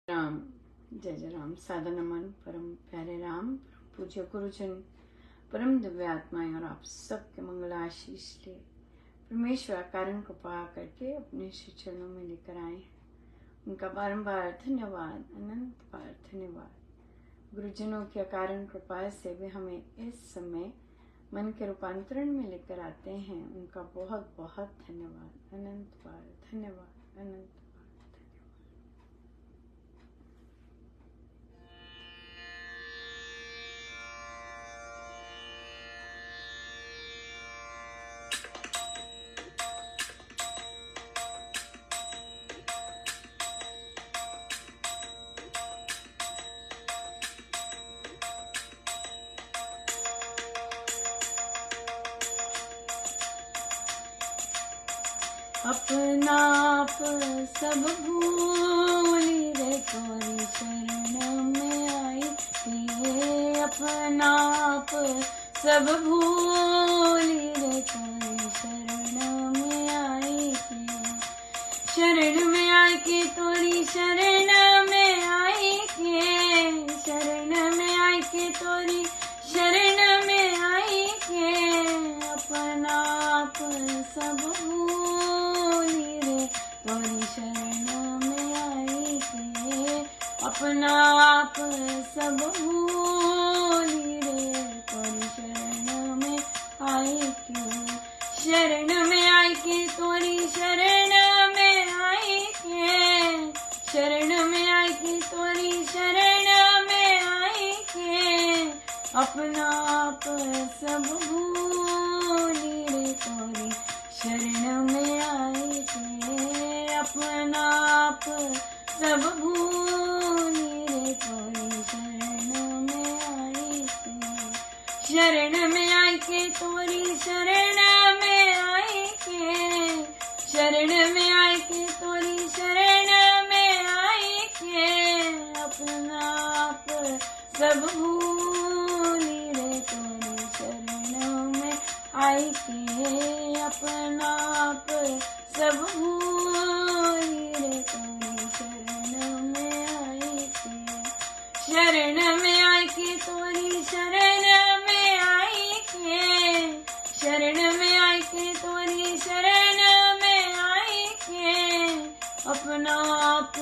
राम। जय जय राम। सादा नमन परम प्यारे राम, पूज्य गुरुजन, परम दिव्य आत्माएं और आप सबके मंगल आशीष लिए परमेश्वर कारण कृपा करके अपने श्री चरणों में लेकर आए हैं। उनका बारंबार धन्यवाद, अनंत बार धन्यवाद। गुरुजनों की अकारण कृपा से वे हमें इस समय मन के रूपांतरण में लेकर आते हैं। उनका बहुत बहुत धन्यवाद, अनंत बार धन्यवाद, अनंत बार। अपना आप सब भूली रे तोरी शरण में आई थी। अपना आप सब भूली रे तोरी शरण में आई थी। शरण में आई के तोरी शरण में आई के, शरण में आई के तोरी शरण में आई के। अपना आप सब भूली रे तोरी शरण में आई के। अपना आप सब भूली रे तोरी शरण में आई के। शरण में आई के तोरी शरण में आई के, शरण में आई के तोरी शरण में आई के। अपना आप सब भूली रे तोरी शरण में आई के। अपना आप सब भूली रे तोरी शरण में आई के। शरण में आई के तोरी शरण में आई के, शरण में आई के तोरी शरण में आई के। अपना आप सब भूली रे तोरी शरण में आई के। अपना आप सब भूली रे तोरी शरण में आई के। शरण में आई के तोरी शरण में आई के, शरण में आई के तोरी शरण में आई के। अपना आप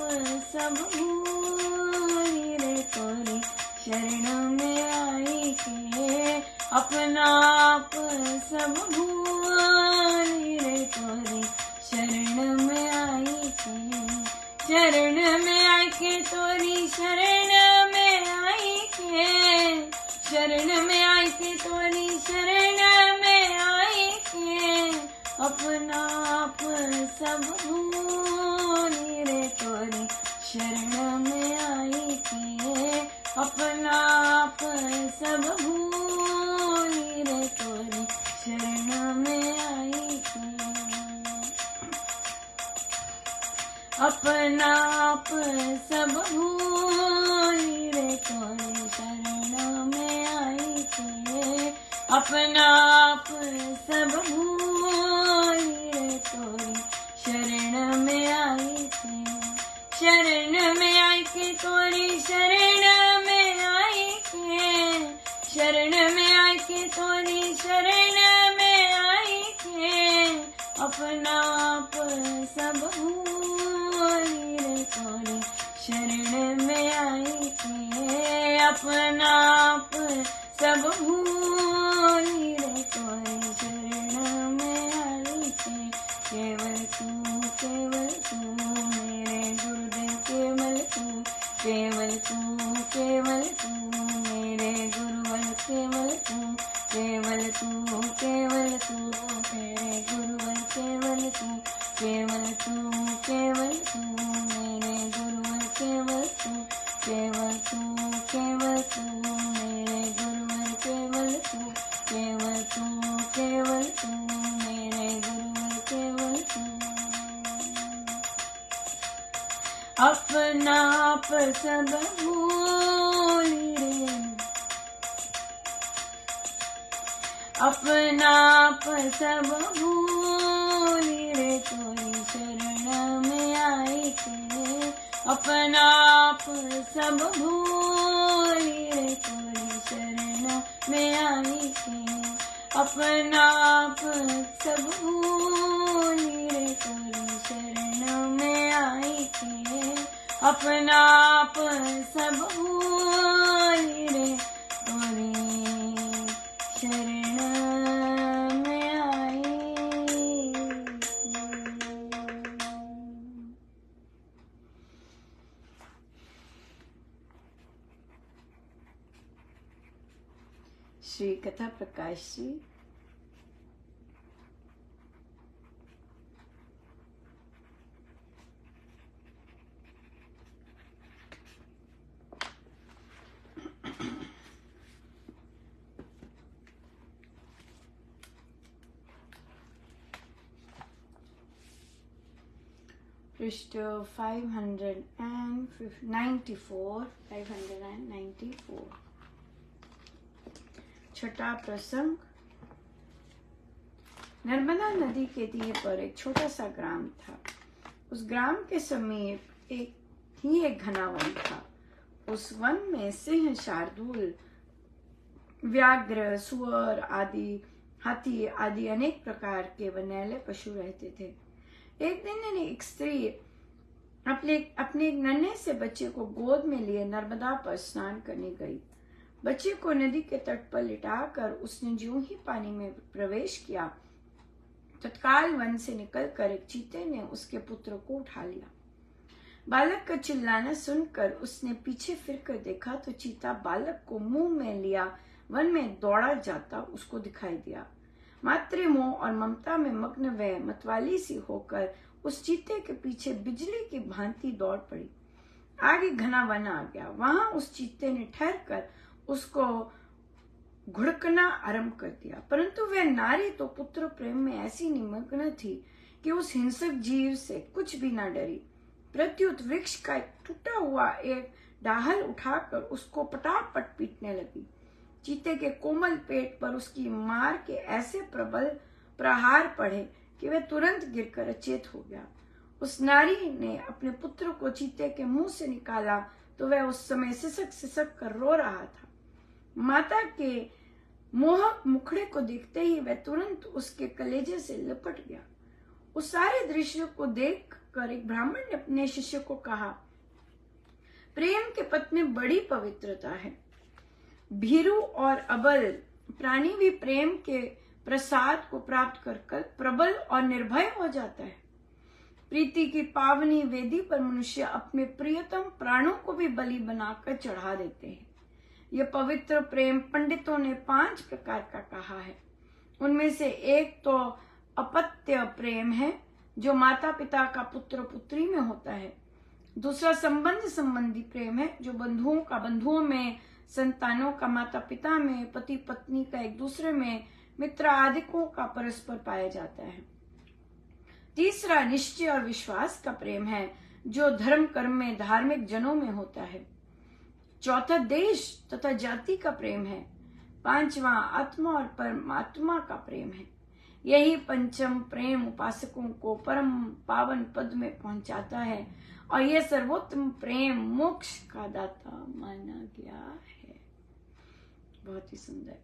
सब भूली रे तोरी शरण में आई के। अपना आप सब भूली रे तोरी शरण में आई के। शरण में आई के तोरी शरण में आई के, शरण में आई के तोरी शरण में आई के। अपना आप सब भूली रे तोरी शरण में आई के। अपना आप सब भूली रे तोरी शरण में आई के। अपना आप सब भूली रे तोरी शरण में आई के। अपना आप सब भूली रे तोरी शरण में आई के। शरण में आई के तोरी शरण में आई के, शरण में आई के तोरी शरण में आई के। अपना आप सब भूली रे तोरी शरण में आई के। अपना आप सब भूली रे तोरी शरण में आई के। केवल तू मेरे गुरुदेव, केवल तू, केवल तू, केवल तू मेरे गुरुवर, केवल तू, केवल तू, केवल तू मेरे गुरुवर, केवल तू, केवल तू, केवल तू मेरे गुरुवर, केवल तू, केवल तू, केवल तू मेरे गुरुवर, केवल तू, केवल तू, केवल तू मेरे गुरुवर, केवल तू। अपना आप सब भूली रे, अपना आप सब भूली रे तोरी शरण में आई के। अपना आप सब भूली रे तोरी शरण में आई के। अपना आप सब भूली रे तोरी शरण में आई के। अपना आप सब भूली रे तोरी शरण में आई के। श्री कथा प्रकाश जी पृष्ठ 594 छठा प्रसंग। नर्मदा नदी के तीर पर एक छोटा सा ग्राम था। उस ग्राम के समीप एक घना वन था। उस वन में सिंह, शार्दूल, व्याघ्र, सुअर आदि, हाथी आदि अनेक प्रकार के वनैले पशु रहते थे। एक दिन एक स्त्री अपने एक नन्हे से बच्चे को गोद में लिए नर्मदा पर स्नान करने गई। बच्चे को नदी के तट पर लिटाकर उसने ज्यों ही पानी में प्रवेश किया, तत्काल वन से निकलकर एक चीते ने उसके पुत्र को उठा लिया। बालक का चिल्लाना सुनकर उसने पीछे फिरकर देखा तो चीता बालक को मुंह में लिया वन में दौड़ा जाता उसको दिखाई दिया। मातृमोह और ममता में मग्न वह मतवाली सी होकर उस चीते के पीछे बिजली की भांति दौड़ पड़ी। आगे घना वन आ गया। वहां उस चीते ने ठहर कर उसको घुड़कना आरंभ कर दिया, परंतु वह नारी तो पुत्र प्रेम में ऐसी निमग्न थी कि उस हिंसक जीव से कुछ भी न डरी। प्रत्युत वृक्ष का टूटा हुआ एक डाहल उठाकर उसको पटापट पीटने लगी। चीते के कोमल पेट पर उसकी मार के ऐसे प्रबल प्रहार पड़े कि वह तुरंत गिरकर अचेत हो गया। उस नारी ने अपने पुत्र को चीते के मुंह से निकाला तो वह उस समय सिसक सिसक कर रो रहा था। माता के मोहक मुखड़े को देखते ही वह तुरंत उसके कलेजे से लिपट गया। उस सारे दृश्य को देखकर एक ब्राह्मण ने अपने शिष्य को कहा, प्रेम के पथ में बड़ी पवित्रता है। भीरू और अबल प्राणी भी प्रेम के प्रसाद को प्राप्त कर प्रबल और निर्भय हो जाता है। प्रीति की पावनी वेदी पर मनुष्य अपने प्रियतम प्राणों को भी बलि बनाकर चढ़ा देते हैं। यह पवित्र प्रेम पंडितों ने 5 प्रकार का कहा है। उनमें से एक तो अपत्य प्रेम है, जो माता पिता का पुत्र पुत्री में होता है। दूसरा संबंध संबंधी प्रेम है, जो बंधुओं का बंधुओं में, संतानों का माता पिता में, पति पत्नी का एक दूसरे में, मित्र आदिकों का परस्पर पाया जाता है। तीसरा निश्चय और विश्वास का प्रेम है, जो धर्म कर्म में धार्मिक जनों में होता है। चौथा देश तथा जाति का प्रेम है। पांचवा आत्मा और परमात्मा का प्रेम है। यही पंचम प्रेम उपासकों को परम पावन पद में पहुंचाता है और यह सर्वोत्तम प्रेम मोक्ष का दाता माना गया है। बहुत ही सुंदर।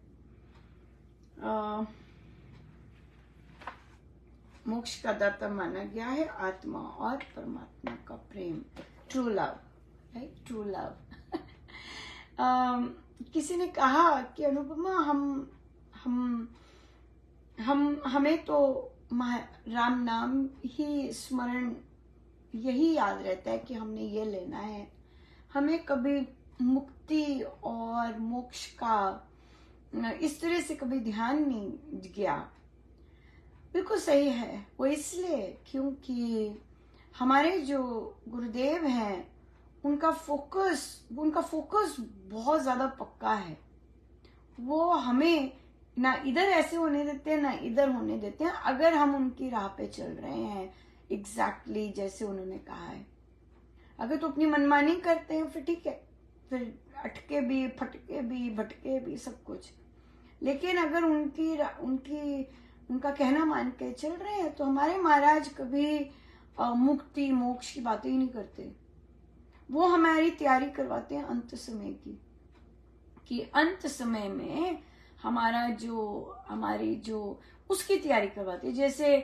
मोक्ष का दाता माना गया है आत्मा और परमात्मा का प्रेम, true love, right, true love. किसी ने कहा कि अनुपमा हमें तो राम नाम ही स्मरण यही याद रहता है कि हमने ये लेना है, हमें कभी मुक्ति और मोक्ष का इस तरह से कभी ध्यान नहीं गया। बिल्कुल सही है। वो इसलिए क्योंकि हमारे जो गुरुदेव हैं उनका फोकस बहुत ज्यादा पक्का है। वो हमें ना इधर ऐसे होने देते हैं ना इधर होने देते हैं, अगर हम उनकी राह पे चल रहे हैं एग्जैक्टली जैसे उन्होंने कहा है। अगर तो अपनी मनमानी करते हैं फिर ठीक है, फिर अटके भी, फटके भी, भटके भी, सब कुछ। लेकिन अगर उनका कहना मान के चल रहे हैं तो हमारे महाराज कभी मुक्ति मोक्ष की बातें ही नहीं करते। वो हमारी तैयारी करवाते हैं अंत समय की, कि अंत समय में हमारी जो उसकी तैयारी करवाते हैं। जैसे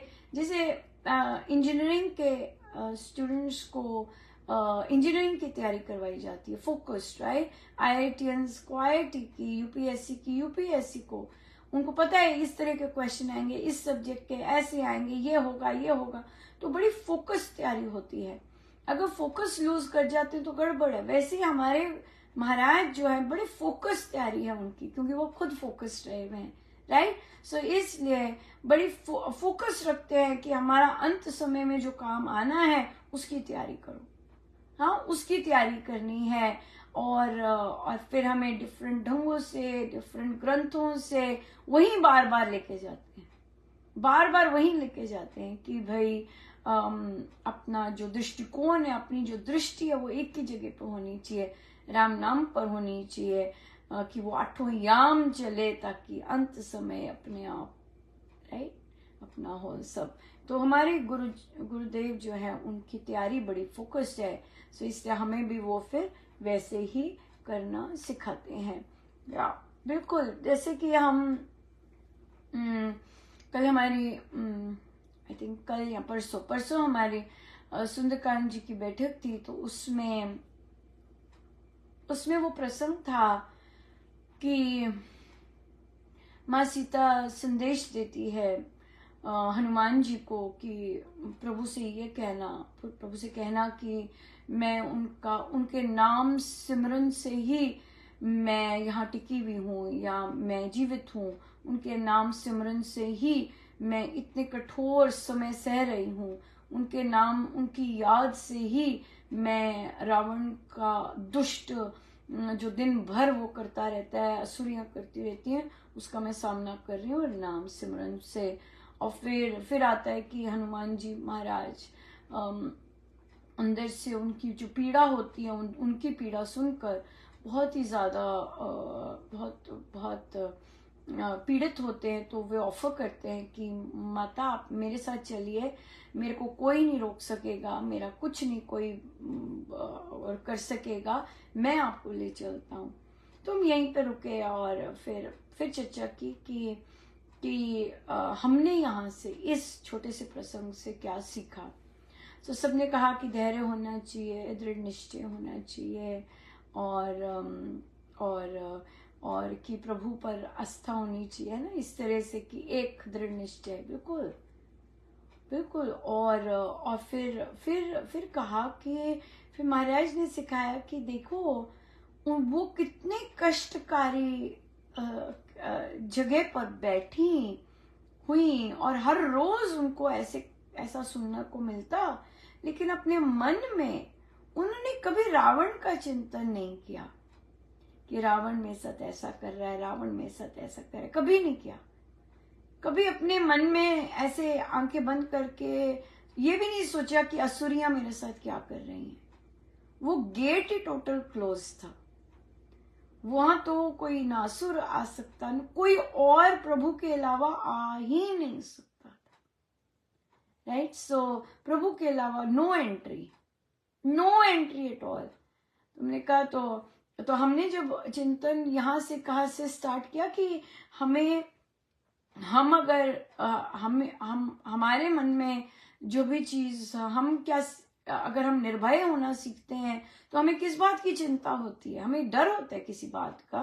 इंजीनियरिंग के स्टूडेंट्स को इंजीनियरिंग की तैयारी करवाई जाती है, फोकस्ड, राइट। IITians को IIT की, यूपीएससी की यूपीएससी को, उनको पता है इस तरह के क्वेश्चन आएंगे, इस सब्जेक्ट के ऐसे आएंगे, ये होगा, तो बड़ी फोकस तैयारी होती है। अगर फोकस लूज कर जाते हैं तो गड़बड़ है। वैसे ही हमारे महाराज जो है बड़े फोकस तैयारी है उनकी, क्योंकि वो खुद फोकस्ड रहे हुए हैं, राइट। सो इसलिए बड़ी फोकस रखते हैं कि हमारा अंत समय में जो काम आना है उसकी तैयारी करो। हाँ, उसकी तैयारी करनी है। और फिर हमें डिफरेंट ढंगों से, डिफरेंट ग्रंथों से वही बार बार लेके जाते हैं, बार बार वही लेके जाते हैं कि भाई अपना जो दृष्टिकोण है, अपनी जो दृष्टि है वो एक ही जगह पर होनी चाहिए, राम नाम पर होनी चाहिए, कि वो 8 याम चले ताकि अंत समय अपने आप, राइट, अपना हो सब। तो हमारे गुरुदेव जो है उनकी तैयारी बड़ी फोकस्ड है। सो इसलिए हमें भी वो फिर वैसे ही करना सिखाते हैं। या बिल्कुल, जैसे कि हम कल हमारी आई थिंक कल या परसों हमारी सुंदरकांड जी की बैठक थी, तो उसमें वो प्रसंग था कि माँ सीता संदेश देती है हनुमान जी को कि प्रभु से कहना कि मैं उनके नाम सिमरन से ही मैं यहाँ टिकी हुई हूँ या मैं जीवित हूँ, उनके नाम सिमरन से ही मैं इतने कठोर समय सह रही हूँ, उनके नाम, उनकी याद से ही मैं रावण का दुष्ट जो दिन भर वो करता रहता है, असुरियां करती रहती हैं, उसका मैं सामना कर रही हूँ और नाम सिमरन से। और फिर आता है कि हनुमान जी महाराज अंदर से उनकी जो पीड़ा होती है, उनकी पीड़ा सुनकर बहुत ही ज्यादा बहुत पीड़ित होते हैं। तो वे ऑफर करते हैं कि माता आप मेरे साथ चलिए, मेरे को कोई नहीं रोक सकेगा, मेरा कुछ नहीं कोई और कर सकेगा, मैं आपको ले चलता हूँ। तो हम यहीं पे रुके और फिर चर्चा की कि हमने यहाँ से इस छोटे से प्रसंग से क्या सीखा। तो सबने कहा कि धैर्य होना चाहिए, दृढ़ निश्चय होना चाहिए, और कि प्रभु पर आस्था होनी चाहिए ना, इस तरह से कि एक दृढ़ निश्चय, बिल्कुल बिल्कुल। और फिर कहा कि फिर महाराज ने सिखाया कि देखो वो कितने कष्टकारी जगह पर बैठी हुई और हर रोज उनको ऐसा सुनने को मिलता, लेकिन अपने मन में उन्होंने कभी रावण का चिंतन नहीं किया कि रावण मेरे साथ ऐसा कर रहा है, रावण मेरे साथ ऐसा कर रहा है, कभी नहीं किया। कभी अपने मन में ऐसे आंखें बंद करके ये भी नहीं सोचा कि असुरियां मेरे साथ क्या कर रही हैं। वो गेट ही टोटल क्लोज था, वहां तो कोई नासुर आ सकता, न कोई और प्रभु के अलावा आ ही नहीं सकता था, राइट। सो प्रभु के अलावा नो एंट्री एट ऑल। तुमने कहा तो हमने जब चिंतन यहाँ से कहा से स्टार्ट किया कि हम अगर हमारे मन में जो भी चीज अगर हम निर्भय होना सीखते हैं तो हमें किस बात की चिंता होती है, हमें डर होता है किसी बात का।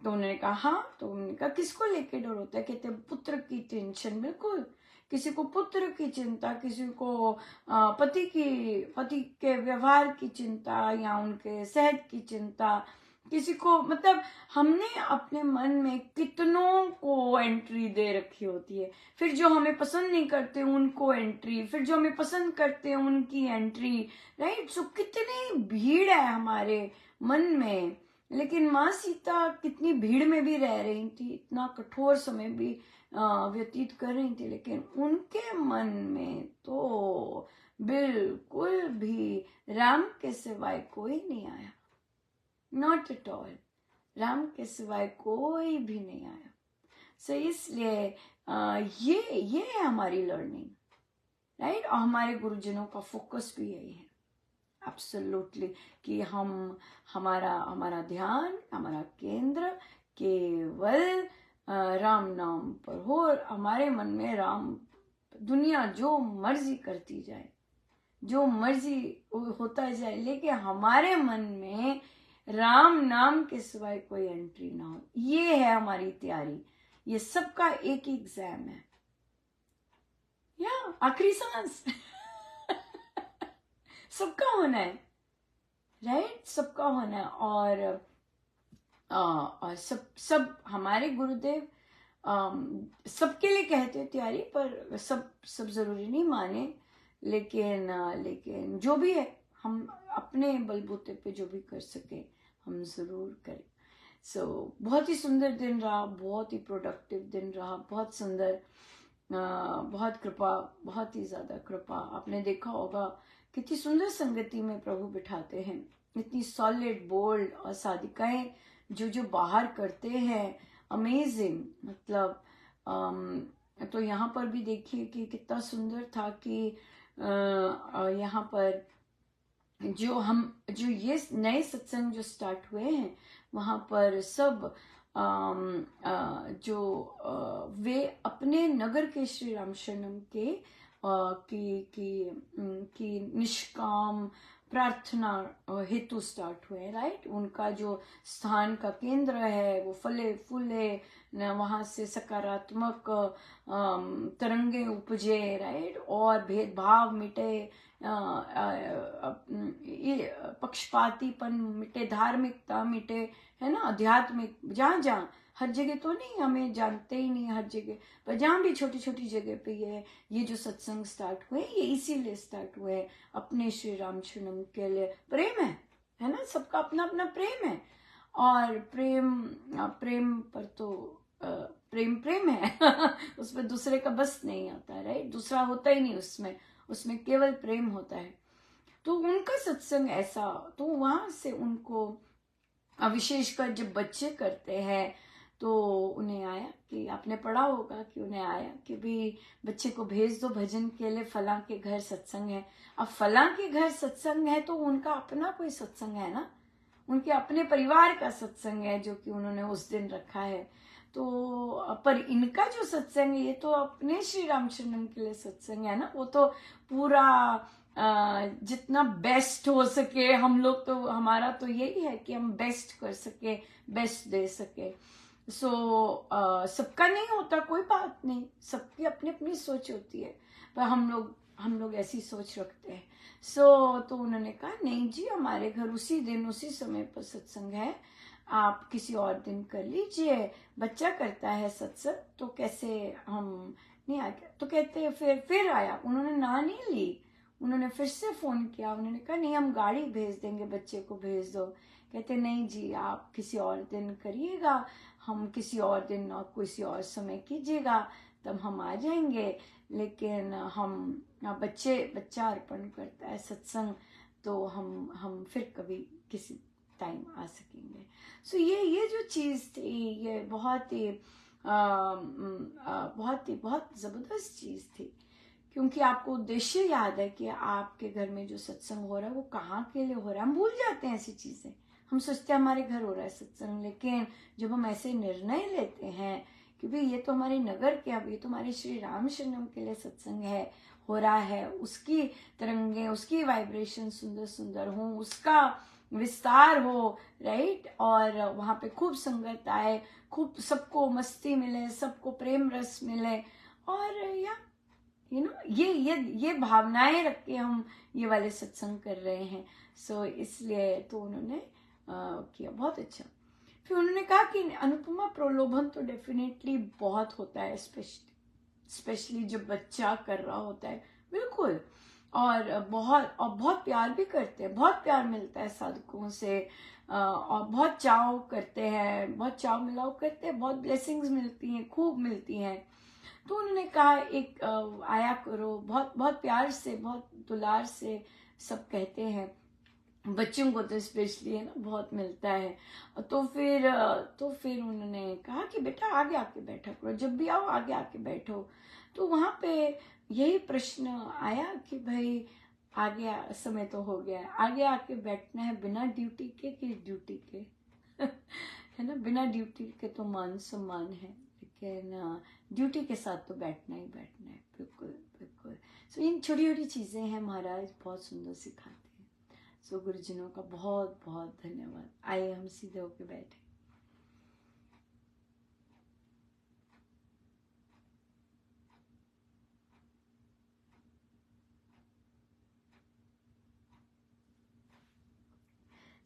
तो उन्होंने कहा हाँ, तो उन्होंने कहा किसको लेके डर होता है, कहते पुत्र की टेंशन, बिल्कुल। किसी को पुत्र की चिंता, किसी को पति के व्यवहार की चिंता या उनके सेहत की चिंता, किसी को, मतलब हमने अपने मन में कितनों को एंट्री दे रखी होती है। फिर जो हमें पसंद नहीं करते उनको एंट्री, फिर जो हमें पसंद करते हैं उनकी एंट्री, राइट। सो कितनी भीड़ है हमारे मन में। लेकिन माँ सीता कितनी भीड़ में भी रह रही थी, इतना कठोर समय भी व्यतीत कर रही थी, लेकिन उनके मन में तो बिल्कुल भी राम के सिवाय कोई नहीं आया, नॉट एट ऑल। राम के सिवाय कोई भी नहीं आया। सो इसलिए ये है हमारी लर्निंग, राइट। और हमारे गुरुजनों का फोकस भी यही है। एब्सोल्युटली, कि हम हमारा ध्यान, हमारा केंद्र केवल राम नाम पर हो, और हमारे मन में राम, दुनिया जो मर्जी करती जाए, जो मर्जी होता जाए, लेकिन हमारे मन में राम नाम के सिवाय कोई एंट्री ना हो। ये है हमारी तैयारी। ये सबका एक ही एग्जाम है, या आखिरी सांस सबका होना है, राइट? सबका होना है। और सब हमारे गुरुदेव सबके लिए कहते हैं तैयारी, पर सब जरूरी नहीं माने, लेकिन जो भी है, हम अपने बलबूते पे जो भी कर सके हम जरूर करें। बहुत ही सुंदर दिन रहा, बहुत ही प्रोडक्टिव दिन रहा, बहुत सुंदर, बहुत कृपा, बहुत ही ज्यादा कृपा। आपने देखा होगा कितनी सुंदर संगति में प्रभु बिठाते हैं, इतनी सॉलिड, बोल्ड और साधिकाएं जो बाहर करते हैं, अमेजिंग। मतलब तो यहाँ पर भी देखिए कि कितना सुंदर था कि यहाँ पर जो ये नए सत्संग जो स्टार्ट हुए हैं, वहां पर सब वे अपने नगर के श्री राम शरणम के की निष्काम प्रार्थना हेतु स्टार्ट हुए, राइट? उनका जो स्थान का केंद्र है वो फले फूले, वहां से सकारात्मक तरंगे उपजे, राइट? और भेदभाव मिटे, पक्षपातीपन मिटे, धार्मिकता मिटे, है ना? आध्यात्मिक, जहां जहां, हर जगह तो नहीं, हमें जानते ही नहीं हर जगह, पर जहां भी छोटी छोटी जगह पे ये जो सत्संग स्टार्ट हुए, ये इसीलिए स्टार्ट हुए, अपने श्री राम शरणम के लिए। प्रेम है ना? सबका अपना अपना प्रेम है, और प्रेम पर तो प्रेम है उसमें दूसरे का बस नहीं आता, राइट? दूसरा होता ही नहीं उसमें केवल प्रेम होता है। तो उनका सत्संग ऐसा, तो वहां से उनको, विशेषकर जब बच्चे करते हैं, तो उन्हें आया कि, आपने पढ़ा होगा कि उन्हें आया कि भी बच्चे को भेज दो भजन के लिए, फलां के घर सत्संग है। अब फलां के घर सत्संग है तो उनका अपना कोई सत्संग है ना, उनके अपने परिवार का सत्संग है जो कि उन्होंने उस दिन रखा है। तो पर इनका जो सत्संग है, ये तो अपने श्री रामचंद्रम के लिए सत्संग है ना, वो तो पूरा जितना बेस्ट हो सके हम लोग, तो हमारा तो यही है कि हम बेस्ट कर सके, बेस्ट दे सके। सबका नहीं होता, कोई बात नहीं, सबकी अपनी अपनी सोच होती है, पर हम लोग ऐसी सोच रखते हैं। तो उन्होंने कहा नहीं जी, हमारे घर उसी दिन उसी समय पर सत्संग है, आप किसी और दिन कर लीजिए, बच्चा करता है सत्संग, तो कैसे हम नहीं आ गया। तो कहते फिर आया, उन्होंने ना नहीं ली, उन्होंने फिर से फोन किया, उन्होंने कहा नहीं, हम गाड़ी भेज देंगे, बच्चे को भेज दो। कहते नहीं जी, आप किसी और दिन करिएगा, हम किसी और दिन और किसी और समय कीजिएगा, तब हम आ जाएंगे। लेकिन बच्चा अर्पण करता है सत्संग, तो हम फिर कभी किसी टाइम आ सकेंगे। ये जो चीज थी, ये बहुत जबरदस्त चीज थी, क्योंकि आपको उद्देश्य याद है कि आपके घर में जो सत्संग हो रहा है वो कहाँ के लिए हो रहा है। हम भूल जाते हैं ऐसी चीजें, हम सोचते हैं हमारे घर हो रहा है सत्संग, लेकिन जब हम ऐसे निर्णय लेते हैं कि भाई ये तो हमारे नगर के, अब ये तो हमारे श्री राम शरणम के लिए सत्संग है, हो रहा है, उसकी तरंगे, उसकी वाइब्रेशन सुंदर सुंदर हो, उसका विस्तार हो, राइट? और वहां पे खूब संगत आए, खूब सबको मस्ती मिले, सबको प्रेम रस मिले, और ये भावनाएं रख के हम ये वाले सत्संग कर रहे हैं। इसलिए तो उन्होंने किया, बहुत अच्छा। फिर उन्होंने कहा कि अनुपमा, प्रलोभन तो डेफिनेटली बहुत होता है, स्पेशली जब बच्चा कर रहा होता है, बिल्कुल, और बहुत प्यार भी करते हैं, बहुत प्यार मिलता है साधकों से, और बहुत चाव करते हैं, बहुत चाव मिलाव करते हैं, बहुत ब्लेसिंग्स मिलती हैं, खूब मिलती हैं। तो उन्होंने कहा एक आया करो, बहुत बहुत प्यार से, बहुत दुलार से सब कहते हैं, बच्चों को तो स्पेशली है ना, बहुत मिलता है। तो फिर उन्होंने कहा कि बेटा आगे आके बैठा करो, जब भी आओ आगे आके बैठो। तो वहां पे यही प्रश्न आया कि भाई आगे समय तो हो गया है, आगे आके बैठना है बिना ड्यूटी के कि ड्यूटी के है ना, बिना ड्यूटी के तो मान सम्मान है, लेकिन ड्यूटी के साथ तो बैठना ही बैठना है। बिल्कुल बिल्कुल। सो इन छोटी छोटी चीज़ें हैं, महाराज बहुत सुंदर सिखाते हैं। सो गुरुजनों का बहुत बहुत धन्यवाद। आइए हम सीधे होके बैठे।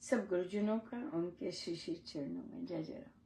सब गुरुजनों का उनके श्री श्री चरणों में जय जय राम।